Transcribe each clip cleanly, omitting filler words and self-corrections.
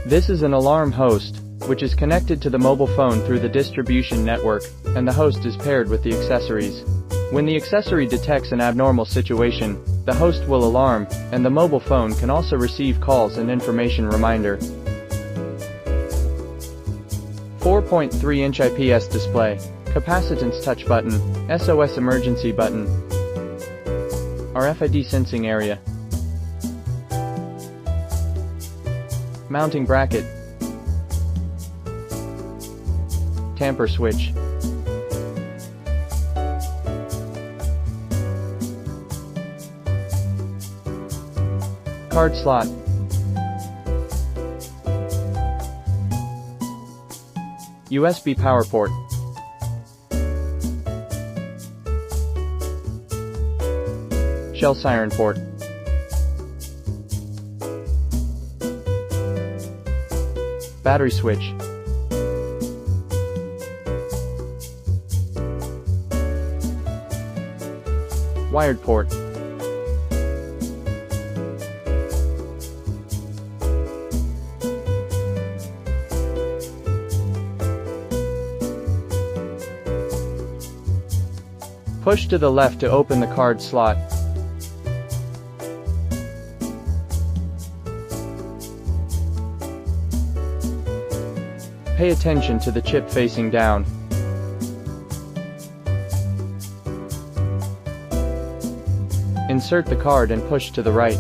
This is an alarm host, which is connected to the mobile phone through the distribution network, and the host is paired with the accessories. When the accessory detects an abnormal situation, the host will alarm, and the mobile phone can also receive calls and information reminder. 4.3-inch IPS display, capacitance touch button, SOS emergency button, RFID sensing area, mounting bracket, tamper switch, card slot, USB power port, shell siren port, battery switch, wired port, push to the left to open the card slot. Pay attention to the chip facing down. Insert the card and push to the right.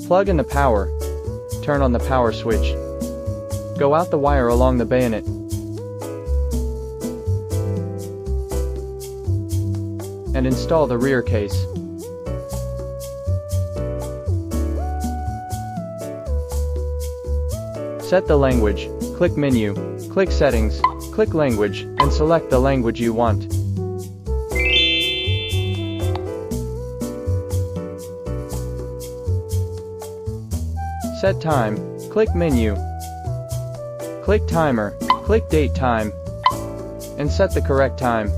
Plug in the power. Turn on the power switch. Go out the wire along the bayonet. And install the rear case. Set the language. Click Menu. Click Settings. Click Language, and select the language you want. Set time. Click Menu. Click Timer. Click Date Time. And set the correct time.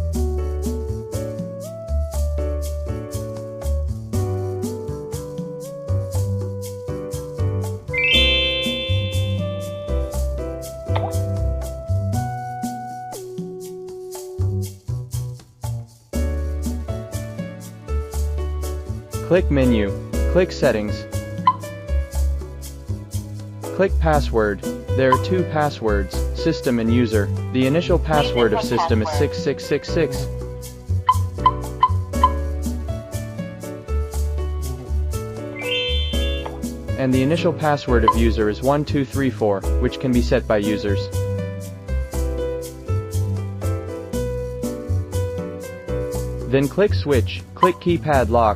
Click Menu. Click Settings. Click Password. There are two passwords, System and User. The initial password of System is 6666. And the initial password of User is 1234, which can be set by users. Then click Switch. Click Keypad Lock.